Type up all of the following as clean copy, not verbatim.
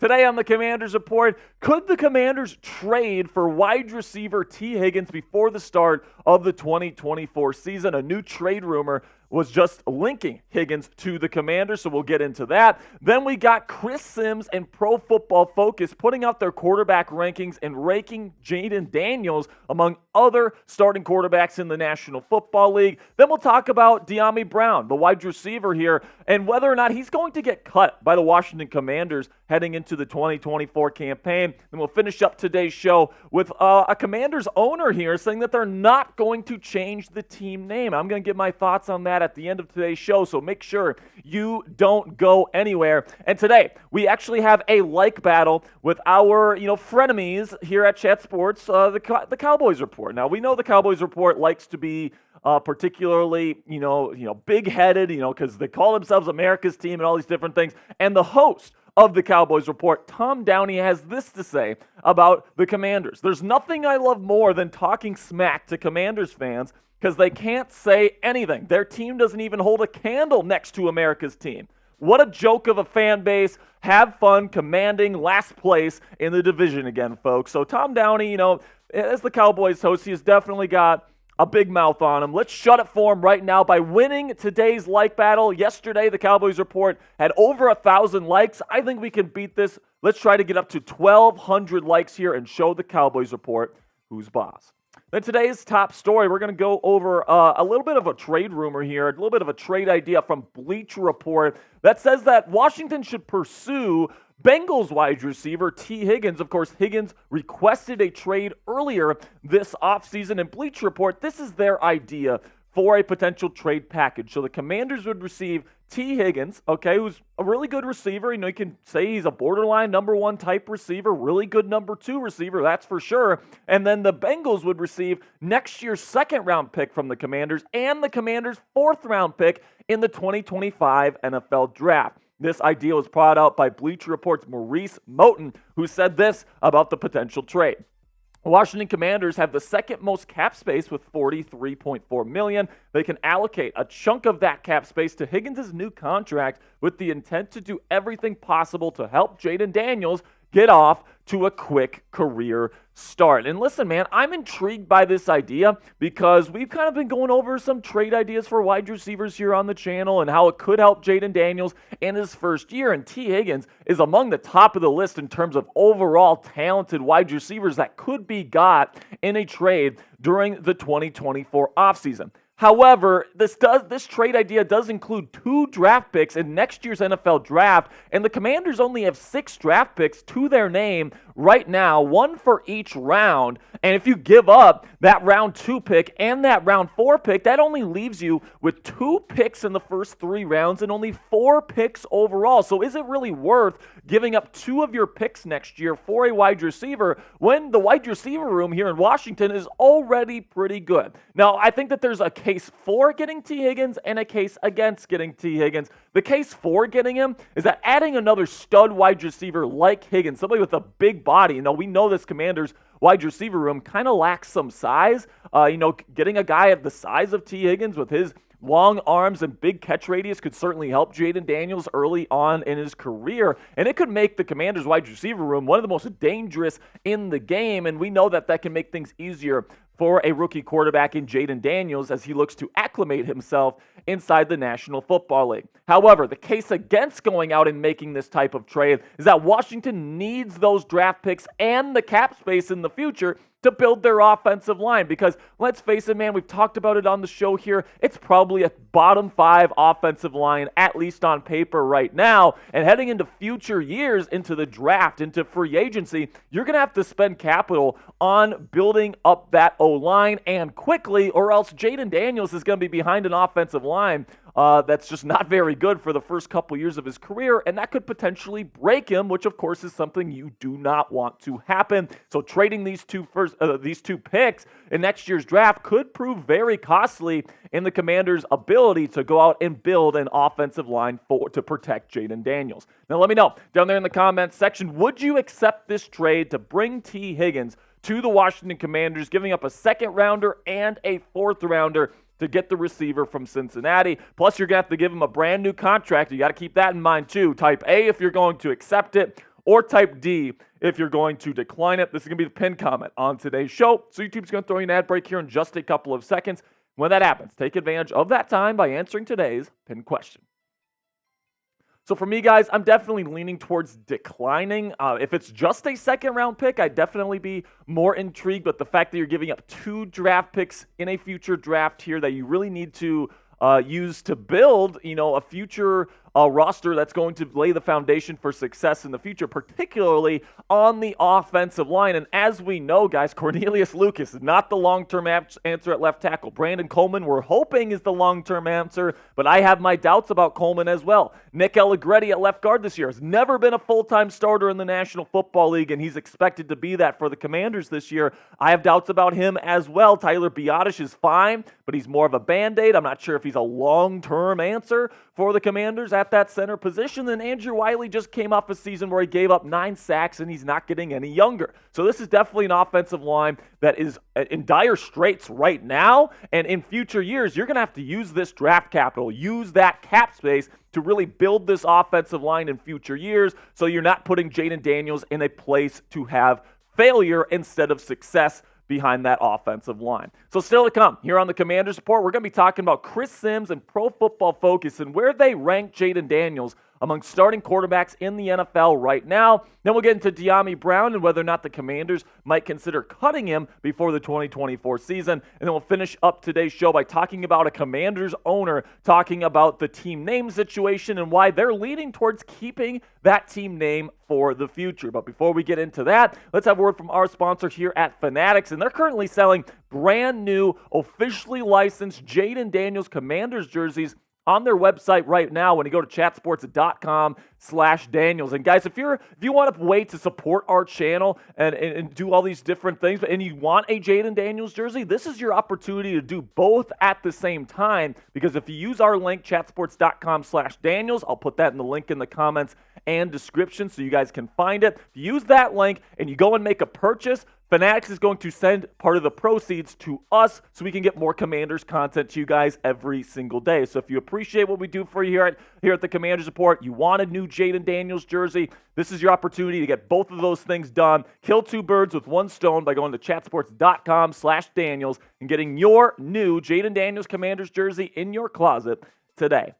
Today on the Commanders Report, could the Commanders trade for wide receiver Tee Higgins before the start of the 2024 season? A new trade rumor was just linking Higgins to the Commanders, so we'll get into that. Then we got Chris Sims and Pro Football Focus putting out their quarterback rankings and ranking Jayden Daniels among other starting quarterbacks in the National Football League. Then we'll talk about Dyami Brown, the wide receiver here, and whether or not he's going to get cut by the Washington Commanders heading into the 2024 campaign. Then we'll finish up today's show with a Commanders owner here saying that they're not going to change the team name. I'm going to give my thoughts on that at the end of today's show, so make sure you don't go anywhere. And today, we actually have a like battle with our, frenemies here at Chat Sports, the Cowboys Report. Now, we know the Cowboys Report likes to be particularly, big-headed, because they call themselves America's team and all these different things. And the host of the Cowboys Report, Tom Downey, has this to say about the Commanders. There's nothing I love more than talking smack to Commanders fans because they can't say anything. Their team doesn't even hold a candle next to America's team. What a joke of a fan base. Have fun commanding last place in the division again, folks. So Tom Downey, as the Cowboys host, he has definitely got a big mouth on him. Let's shut it for him right now by winning today's like battle. Yesterday, the Cowboys Report had over 1,000 likes. I think we can beat this. Let's try to get up to 1,200 likes here and show the Cowboys Report who's boss. Then today's top story, we're going to go over a little bit of a trade rumor here, a little bit of a trade idea from Bleacher Report that says that Washington should pursue Bengals wide receiver Tee Higgins. Of course, Higgins requested a trade earlier this offseason. In Bleacher Report, this is their idea for a potential trade package. So the Commanders would receive Tee Higgins, who's a really good receiver. You can say he's a borderline number one type receiver, really good number two receiver, that's for sure. And then the Bengals would receive next year's second-round pick from the Commanders and the Commanders' fourth-round pick in the 2025 NFL Draft. This idea was brought out by Bleacher Report's Maurice Moten, who said this about the potential trade. Washington Commanders have the second most cap space with $43.4 million. They can allocate a chunk of that cap space to Higgins' new contract with the intent to do everything possible to help Jayden Daniels get off to a quick career start. And listen, man, I'm intrigued by this idea because we've kind of been going over some trade ideas for wide receivers here on the channel and how it could help Jayden Daniels in his first year. And Tee Higgins is among the top of the list in terms of overall talented wide receivers that could be got in a trade during the 2024 offseason. However, this trade idea does include 2 draft picks in next year's NFL Draft, and the Commanders only have 6 draft picks to their name right now, 1 for each round. And if you give up that round 2 pick and that round 4 pick, that only leaves you with 2 picks in the first 3 rounds and only 4 picks overall. So is it really worth giving up 2 of your picks next year for a wide receiver when the wide receiver room here in Washington is already pretty good? Now, I think that there's a case for getting Tee Higgins and a case against getting Tee Higgins. The case for getting him is that adding another stud wide receiver like Higgins, somebody with a big body, we know this Commanders wide receiver room kind of lacks some size. Getting a guy of the size of Tee Higgins with his long arms and big catch radius could certainly help Jayden Daniels early on in his career, and it could make the Commanders wide receiver room one of the most dangerous in the game, and we know that can make things easier for a rookie quarterback in Jayden Daniels as he looks to acclimate himself inside the National Football League. However, the case against going out and making this type of trade is that Washington needs those draft picks and the cap space in the future to build their offensive line because, let's face it, man, we've talked about it on the show here. It's probably a bottom 5 offensive line, at least on paper right now. And heading into future years, into the draft, into free agency, you're going to have to spend capital on building up that O-line and quickly, or else Jayden Daniels is going to be behind an offensive line that's just not very good for the first couple years of his career, and that could potentially break him, which of course is something you do not want to happen. So trading these two picks in next year's draft could prove very costly in the Commanders' ability to go out and build an offensive line to protect Jayden Daniels. Now let me know down there in the comments section, would you accept this trade to bring Tee Higgins to the Washington Commanders, giving up a second rounder and a fourth rounder to get the receiver from Cincinnati. Plus, you're going to have to give him a brand new contract. You got to keep that in mind too. Type A if you're going to accept it, or type D if you're going to decline it. This is going to be the pinned comment on today's show. So YouTube's going to throw you an ad break here in just a couple of seconds. When that happens, take advantage of that time by answering today's pinned question. So for me, guys, I'm definitely leaning towards declining. If it's just a second-round pick, I'd definitely be more intrigued. But the fact that you're giving up 2 draft picks in a future draft here that you really need to use to build, a future roster that's going to lay the foundation for success in the future, particularly on the offensive line. And as we know, guys, Cornelius Lucas is not the long-term answer at left tackle. Brandon Coleman, we're hoping, is the long-term answer, but I have my doubts about Coleman as well. Nick Allegretti at left guard this year has never been a full-time starter in the National Football League, and he's expected to be that for the Commanders this year. I have doubts about him as well. Tyler Biadasz is fine, but he's more of a Band-Aid. I'm not sure if he's a long-term answer for the Commanders at that center position. Then Andrew Wiley just came off a season where he gave up 9 sacks, and he's not getting any younger. So this is definitely an offensive line that is in dire straits right now, and in future years, you're going to have to use this draft capital, use that cap space to really build this offensive line in future years, so you're not putting Jayden Daniels in a place to have failure instead of success behind that offensive line. So still to come here on the Commanders Report, we're going to be talking about Chris Sims and Pro Football Focus and where they rank Jayden Daniels among starting quarterbacks in the NFL right now. Then we'll get into Dyami Brown and whether or not the Commanders might consider cutting him before the 2024 season. And then we'll finish up today's show by talking about a Commanders owner talking about the team name situation and why they're leaning towards keeping that team name for the future. But before we get into that, let's have a word from our sponsor here at Fanatics. And they're currently selling brand new, officially licensed Jayden Daniels Commanders jerseys on their website right now when you go to chatsports.com/Daniels. And guys, if you want a way to support our channel and do all these different things, and you want a Jayden Daniels jersey, this is your opportunity to do both at the same time, because if you use our link, chatsports.com/Daniels, I'll put that in the link in the comments and description so you guys can find it. If you use that link and you go and make a purchase, Fanatics is going to send part of the proceeds to us so we can get more Commanders content to you guys every single day. So if you appreciate what we do for you here at the Commanders Report, you want a new Jayden Daniels jersey, this is your opportunity to get both of those things done. Kill 2 birds with 1 stone by going to chatsports.com/Daniels and getting your new Jayden Daniels Commanders jersey in your closet today.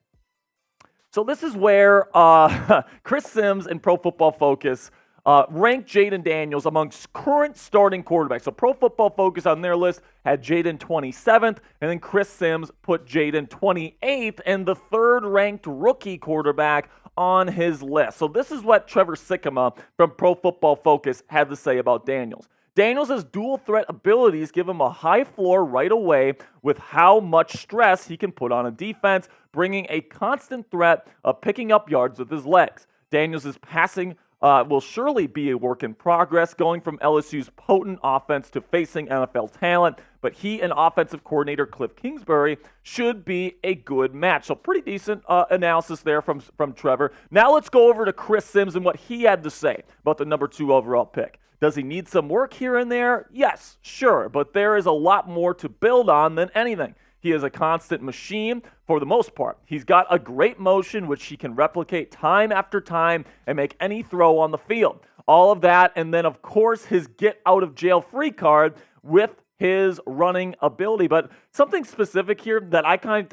So this is where Chris Sims and Pro Football Focus ranked Jayden Daniels amongst current starting quarterbacks. So Pro Football Focus on their list had Jayden 27th, and then Chris Sims put Jayden 28th, and the third-ranked rookie quarterback on his list. So this is what Trevor Sikkema from Pro Football Focus had to say about Daniels. Daniels' dual threat abilities give him a high floor right away with how much stress he can put on a defense, bringing a constant threat of picking up yards with his legs. Daniels' passing will surely be a work in progress, going from LSU's potent offense to facing NFL talent, but he and offensive coordinator Cliff Kingsbury should be a good match. So pretty decent analysis there from Trevor. Now let's go over to Chris Sims and what he had to say about the number 2 overall pick. Does he need some work here and there? Yes, sure, but there is a lot more to build on than anything. He is a constant machine for the most part. He's got a great motion, which he can replicate time after time and make any throw on the field. All of that, and then, of course, his get-out-of-jail-free card with his running ability. But something specific here that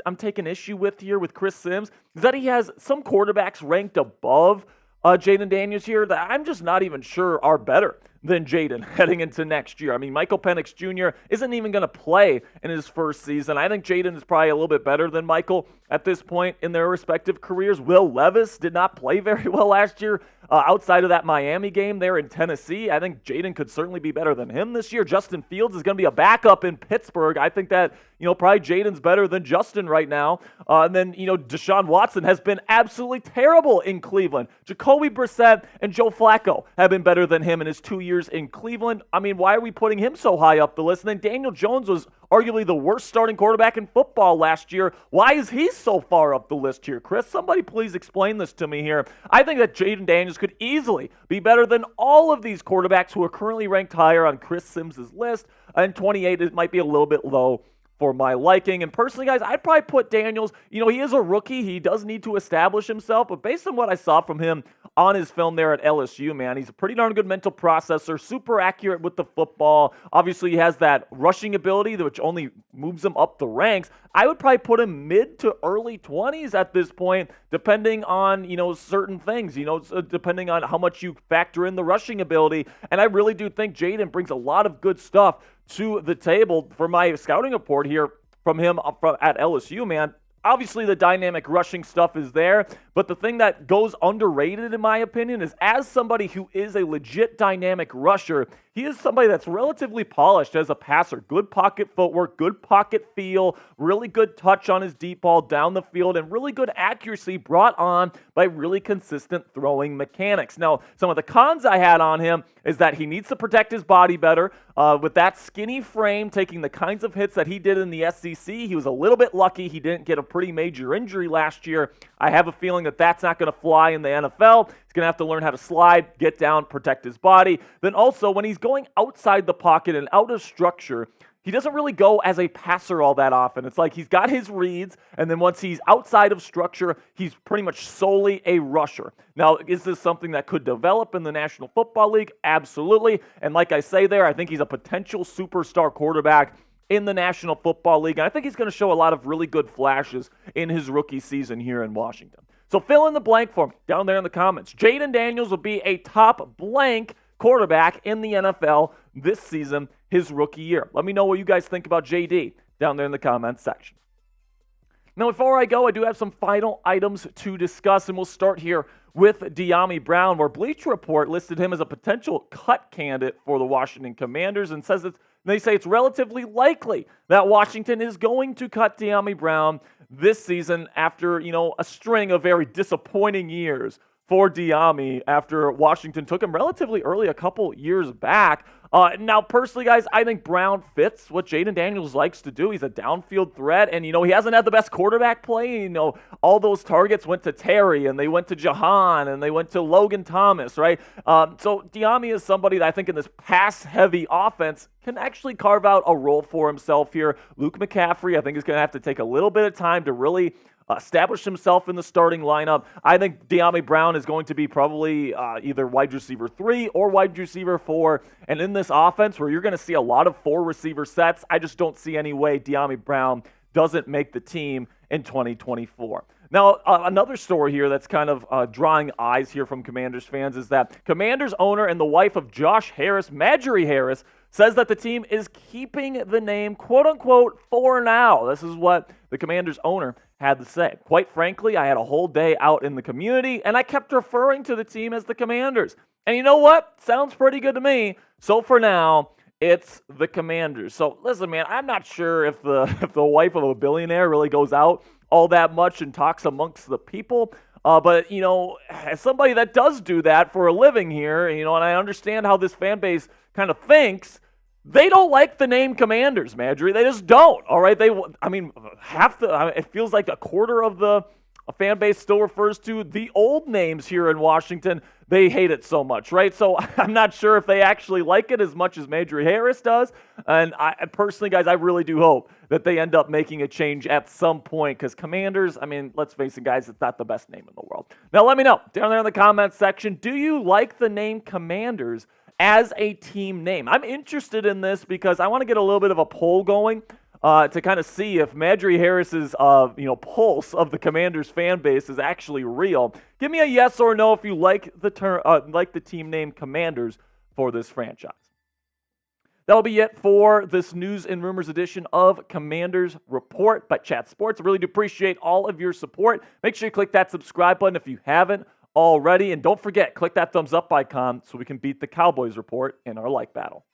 I'm taking issue with here with Chris Sims is that he has some quarterbacks ranked above Jayden Daniels here that I'm just not even sure are better than Jayden heading into next year. I mean, Michael Penix Jr. isn't even going to play in his first season. I think Jayden is probably a little bit better than Michael at this point in their respective careers. Will Levis did not play very well last year. Outside of that Miami game there in Tennessee, I think Jayden could certainly be better than him this year. Justin Fields is going to be a backup in Pittsburgh. I think that, probably Jayden's better than Justin right now. And then, Deshaun Watson has been absolutely terrible in Cleveland. Jacoby Brissett and Joe Flacco have been better than him in his 2 years in Cleveland. I mean, why are we putting him so high up the list? And then Daniel Jones was arguably the worst starting quarterback in football last year. Why is he so far up the list here, Chris? Somebody please explain this to me here. I think that Jayden Daniels could easily be better than all of these quarterbacks who are currently ranked higher on Chris Sims' list. And 28 might be a little bit low for my liking. And personally, guys, I'd probably put Daniels, he is a rookie. He does need to establish himself. But based on what I saw from him on his film there at LSU, man, he's a pretty darn good mental processor, super accurate with the football. Obviously, he has that rushing ability, which only moves him up the ranks. I would probably put him mid to early 20s at this point, depending on, certain things, depending on how much you factor in the rushing ability. And I really do think Jayden brings a lot of good stuff to the table. For my scouting report here from him at LSU, man, obviously the dynamic rushing stuff is there, but the thing that goes underrated, in my opinion, is as somebody who is a legit dynamic rusher, he is somebody that's relatively polished as a passer. Good pocket footwork, good pocket feel, really good touch on his deep ball down the field, and really good accuracy brought on by really consistent throwing mechanics. Now, some of the cons I had on him is that he needs to protect his body better. With that skinny frame, taking the kinds of hits that he did in the SEC, he was a little bit lucky he didn't get a pretty major injury last year. I have a feeling that that's not going to fly in the NFL. He's going to have to learn how to slide, get down, protect his body. Then also, when he's going outside the pocket and out of structure, he doesn't really go as a passer all that often. It's like he's got his reads, and then once he's outside of structure, he's pretty much solely a rusher. Now, is this something that could develop in the National Football League? Absolutely. And like I say there, I think he's a potential superstar quarterback in the National Football League. And I think he's going to show a lot of really good flashes in his rookie season here in Washington. So fill in the blank for me down there in the comments. Jayden Daniels will be a top blank quarterback in the NFL this season, his rookie year. Let me know what you guys think about JD down there in the comments section. Now, before I go, I do have some final items to discuss, and we'll start here with Dyami Brown, where Bleacher Report listed him as a potential cut candidate for the Washington Commanders and says they say it's relatively likely that Washington is going to cut Dyami Brown this season after, a string of very disappointing years for Dyami after Washington took him relatively early a couple years back. Now, personally, guys, I think Brown fits what Jayden Daniels likes to do. He's a downfield threat, and, he hasn't had the best quarterback play. All those targets went to Terry, and they went to Jahan, and they went to Logan Thomas, right? So Dyami is somebody that I think in this pass-heavy offense can actually carve out a role for himself here. Luke McCaffrey, I think, is going to have to take a little bit of time to really establish himself in the starting lineup. I think Dyami Brown is going to be probably either wide receiver 3 or wide receiver 4. And in this offense where you're going to see a lot of 4 receiver sets, I just don't see any way Dyami Brown doesn't make the team in 2024. Now, another story here that's kind of drawing eyes here from Commanders fans is that Commanders owner and the wife of Josh Harris, Marjorie Harris, says that the team is keeping the name, quote-unquote, for now. This is what the Commanders owner had to say. Quite frankly, I had a whole day out in the community, and I kept referring to the team as the Commanders. And you know what? Sounds pretty good to me. So for now, it's the Commanders. So listen, man, I'm not sure if the wife of a billionaire really goes out all that much and talks amongst the people. But, as somebody that does do that for a living here, and I understand how this fan base kind of thinks, they don't like the name Commanders, Marjorie. They just don't, all right? It feels like a quarter of the fan base still refers to the old names here in Washington. They hate it so much, right? So I'm not sure if they actually like it as much as Marjorie Harris does. And I personally, guys, I really do hope that they end up making a change at some point because Commanders, let's face it, guys, it's not the best name in the world. Now, let me know down there in the comments section, do you like the name Commanders as a team name? I'm interested in this because I want to get a little bit of a poll going to kind of see if Marjorie Harris's pulse of the Commanders fan base is actually real. Give me a yes or no if you like the team name Commanders for this franchise. That'll be it for this news and rumors edition of Commanders Report by Chat Sports. I really do appreciate all of your support. Make sure you click that subscribe button if you haven't already, and don't forget, click that thumbs up icon so we can beat the Cowboys report in our like battle.